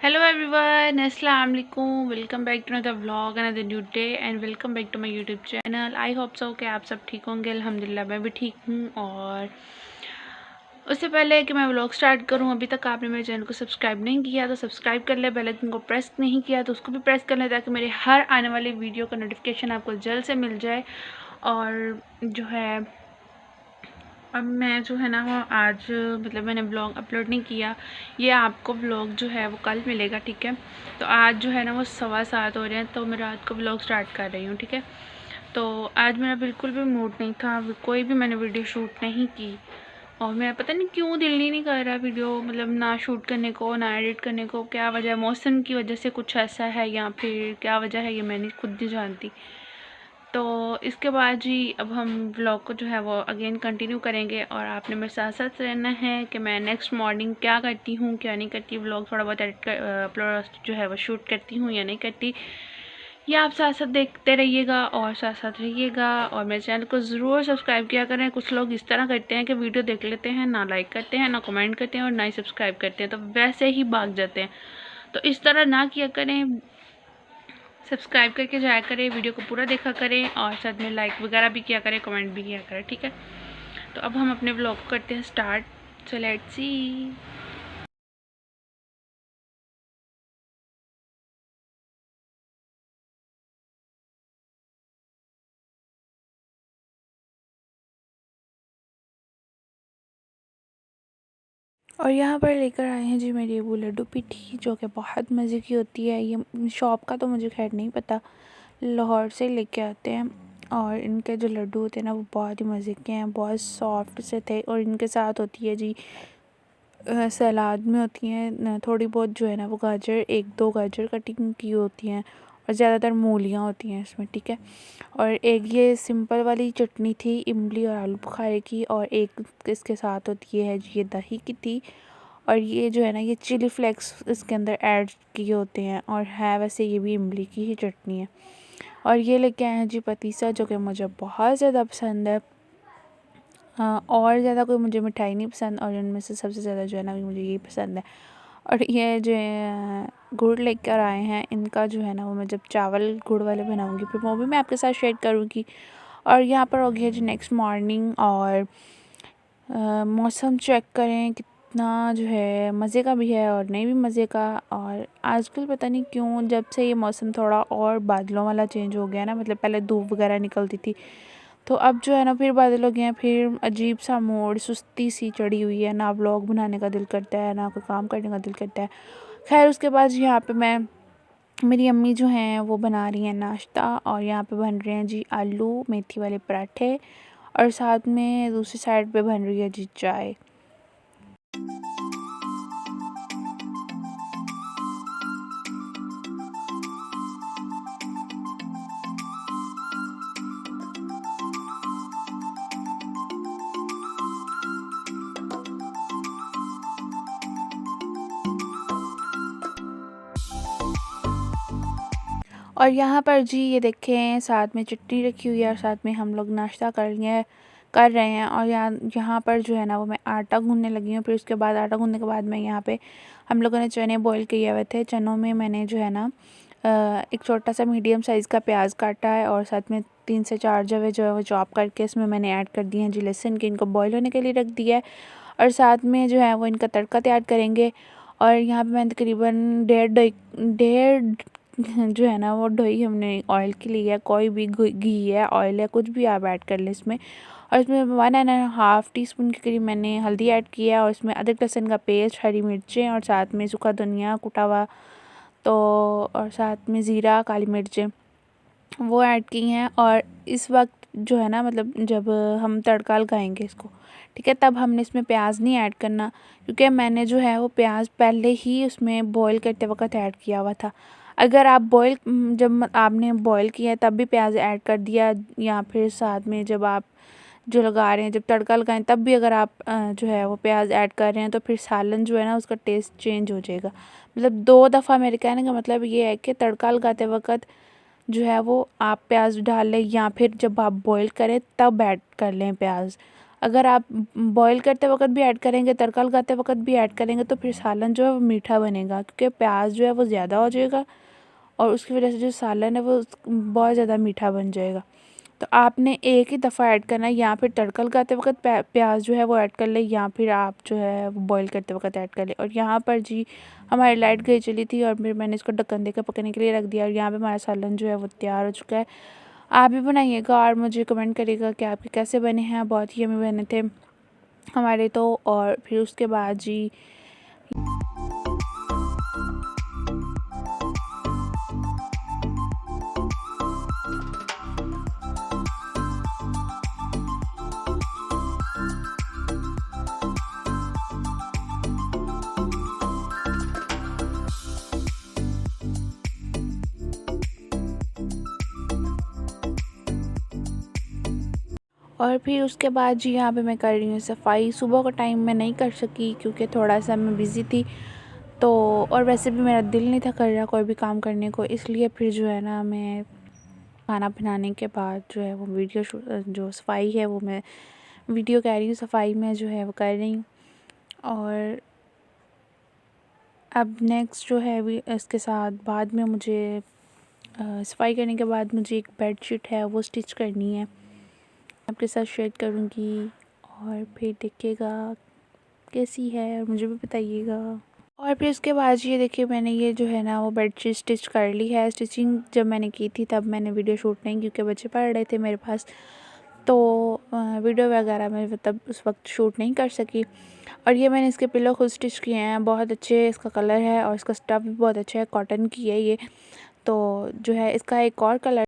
Hello everyone, Assalamu alaikum. Welcome back to another vlog, another new day and welcome back to my YouTube channel. I hope so कि आप सब ठीक होंगे। अल्हम्दुलिल्लाह मैं भी ठीक हूँ। और उससे पहले कि मैं व्लॉग स्टार्ट करूँ, अभी तक आपने मेरे चैनल को सब्सक्राइब नहीं किया तो सब्सक्राइब कर ले, बेल आइकन को प्रेस नहीं किया तो उसको भी प्रेस कर ले, ताकि मेरे हर आने वाली वीडियो का नोटिफिकेशन आपको जल्द से मिल जाए। और जो है अब मैं जो है ना वो आज मतलब मैंने ब्लॉग अपलोड नहीं किया, ये आपको ब्लॉग जो है वो कल मिलेगा, ठीक है। तो आज जो है ना वो 7:15 हो रहे हैं, तो मैं रात को ब्लॉग स्टार्ट कर रही हूँ, ठीक है। तो आज मेरा बिल्कुल भी मूड नहीं था, कोई भी मैंने वीडियो शूट नहीं की। और मेरा पता नहीं क्यों दिल नहीं कर रहा वीडियो, मतलब ना शूट करने को ना एडिट करने को। क्या वजह है, मौसम की वजह से कुछ ऐसा है या फिर क्या वजह है, ये मैंने खुद नहीं जानती। तो इसके बाद जी अब हम व्लॉग को जो है वो अगेन कंटिन्यू करेंगे, और आपने मेरे साथ साथ रहना है कि मैं नेक्स्ट मॉर्निंग क्या करती हूँ क्या नहीं करती, व्लॉग थोड़ा बहुत एडिट कर अपलोड जो है वो शूट करती हूँ या नहीं करती, ये आप साथ साथ देखते रहिएगा और साथ साथ रहिएगा। और मेरे चैनल को ज़रूर सब्सक्राइब किया करें। कुछ लोग इस तरह करते हैं कि वीडियो देख लेते हैं, ना लाइक करते हैं, ना कमेंट करते हैं और ना ही सब्सक्राइब करते हैं, तो वैसे ही भाग जाते हैं। तो इस तरह ना किया करें, सब्सक्राइब करके जाया करें, वीडियो को पूरा देखा करें और साथ में लाइक वगैरह भी किया करें, कमेंट भी किया करें, ठीक है। तो अब हम अपने व्लॉग को करते हैं स्टार्ट। So let's see. और यहाँ पर लेकर आए हैं जी मेरी वो लड्डू पिठी, जो कि बहुत मज़े की होती है। ये शॉप का तो मुझे खैर नहीं पता, लाहौर से लेके आते हैं। और इनके जो लड्डू होते हैं ना वो बहुत ही मज़े के हैं, बहुत सॉफ्ट से थे। और इनके साथ होती है जी सलाद में होती हैं थोड़ी बहुत जो है ना वो गाजर, 1-2 गाजर कटिंग की होती हैं, और ज़्यादातर मूलियाँ होती हैं इसमें, ठीक है। और एक ये सिंपल वाली चटनी थी इमली और आलू बुखारे की, और एक इसके साथ होती है ये दही की थी। और ये जो है ना ये चिली फ्लेक्स इसके अंदर ऐड किए होते हैं, और है वैसे ये भी इमली की ही चटनी है। और ये लेके आए हैं जी पतीसा, जो कि मुझे बहुत ज़्यादा पसंद है। हाँ, और ज़्यादा कोई मुझे मिठाई नहीं पसंद, और इनमें से सबसे ज़्यादा जो है ना मुझे यही पसंद है। और ये जो है गुड़ लेकर आए हैं, इनका जो है ना वो मैं जब चावल गुड़ वाले बनाऊंगी फिर वो भी मैं आपके साथ शेयर करूँगी। और यहाँ पर हो गया जी नेक्स्ट मॉर्निंग, और मौसम चेक करें कितना जो है मज़े का भी है और नहीं भी मज़े का। और आजकल पता नहीं क्यों जब से ये मौसम थोड़ा और बादलों वाला चेंज हो गया ना, मतलब पहले धूप वगैरह निकलती थी, तो अब जो है ना फिर बादल हो गए हैं, फिर अजीब सा मूड, सुस्ती सी चढ़ी हुई है, ना व्लॉग बनाने का दिल करता है ना कोई काम करने का दिल करता है। खैर उसके बाद यहाँ पे मैं मेरी अम्मी जो हैं वो बना रही हैं नाश्ता, और यहाँ पे बन रहे हैं जी आलू मेथी वाले पराठे, और साथ में दूसरी साइड पे बन रही है जी चाय। और यहाँ पर जी ये देखें साथ में चटनी रखी हुई है, और साथ में हम लोग नाश्ता कर रहे हैं। और यहाँ पर जो है ना वो मैं आटा गूँथने लगी हूँ। फिर उसके बाद आटा गूँथने के बाद मैं यहाँ पे हम लोगों ने चने बॉईल किए हुए थे, चनों में मैंने जो है ना एक छोटा सा मीडियम साइज़ का प्याज काटा है, और साथ में 3 से 4 जवे जो है वो चॉप करके इसमें मैंने ऐड कर दिए हैं जी लहसुन के, इनको बॉईल होने के लिए रख दिया है। और साथ में जो है वो इनका तड़का तैयार करेंगे। और यहाँ पे मैंने तकरीबन डेढ़ जो है ना वो ढोई हमने ऑयल की ली है, कोई भी घी है ऑयल है कुछ भी आप ऐड कर लें इसमें। और इसमें 1.5 टीस्पून के करीब मैंने हल्दी ऐड किया है, और इसमें अदरक लहसुन का पेस्ट, हरी मिर्चें, और साथ में सूखा धनिया कुटा हुआ, तो और साथ में ज़ीरा, काली मिर्चें वो ऐड की हैं। और इस वक्त जो है ना मतलब जब हम तड़का लगाएंगे इसको, ठीक है, तब हमने इसमें प्याज नहीं ऐड करना, क्योंकि मैंने जो है वो प्याज पहले ही उसमें बॉईल करते वक्त ऐड किया हुआ था। अगर आप जब आपने बॉईल किया है तब भी प्याज ऐड कर दिया, या फिर साथ में जब आप जो लगा रहे हैं जब तड़का लगाएं तब भी अगर आप जो है वो प्याज ऐड कर रहे हैं, तो फिर सालन जो है ना उसका टेस्ट चेंज हो जाएगा। मतलब 2 दफ़ा मेरे कहने का मतलब ये है कि तड़का लगाते वक्त जो है वो आप प्याज डाल लें, या फिर जब आप बॉईल करें तब ऐड कर लें प्याज। अगर आप बॉईल करते वक़्त भी ऐड करेंगे, तड़का लगाते वक़्त भी ऐड करेंगे तो फिर सालन जो है वो मीठा बनेगा, क्योंकि प्याज जो है वो ज़्यादा हो जाएगा और उसकी वजह से जो सालन है वो बहुत ज़्यादा मीठा बन जाएगा। तो आपने एक ही दफ़ा ऐड करना है, या फिर तड़का लगाते वक़्त प्याज जो है वो ऐड कर लें, या फिर आप जो है वो बॉईल करते वक़्त ऐड कर लें। और यहाँ पर जी हमारी लाइट गई चली थी और फिर मैंने इसको ढक्कन देकर पकने के लिए रख दिया और यहाँ पे हमारा सालन जो है वो तैयार हो चुका है। आप भी बनाइएगा और मुझे कमेंट करिएगा कि आपके कैसे बने हैं। बहुत ही यम्मी बने थे हमारे तो। और फिर उसके बाद जी और फिर उसके बाद जी यहाँ पे मैं कर रही हूँ सफाई। सुबह का टाइम मैं नहीं कर सकी क्योंकि थोड़ा सा मैं बिज़ी थी, तो और वैसे भी मेरा दिल नहीं था कर रहा कोई भी काम करने को, इसलिए फिर जो है ना मैं खाना बनाने के बाद जो है वो जो सफाई है वो मैं वीडियो कह रही हूँ, सफाई में जो है वो कर रही हूँ। और अब नेक्स्ट जो है इसके साथ बाद में मुझे सफाई करने के बाद मुझे एक बेड शीट है वो स्टिच करनी है, आपके साथ शेयर करूँगी और फिर देखिएगा कैसी है और मुझे भी बताइएगा। और फिर उसके बाद ये देखिए मैंने ये जो है ना वो बेडशीट स्टिच कर ली है। स्टिचिंग जब मैंने की थी तब मैंने वीडियो शूट नहीं, क्योंकि बच्चे पढ़ रहे थे मेरे पास, तो वीडियो वगैरह मैं मतलब उस वक्त शूट नहीं कर सकी। और ये मैंने इसके पिलो खुद स्टिच किए हैं, बहुत अच्छे इसका कलर है और इसका स्टफ़ भी बहुत अच्छा है, कॉटन की है ये। तो जो है इसका एक और कलर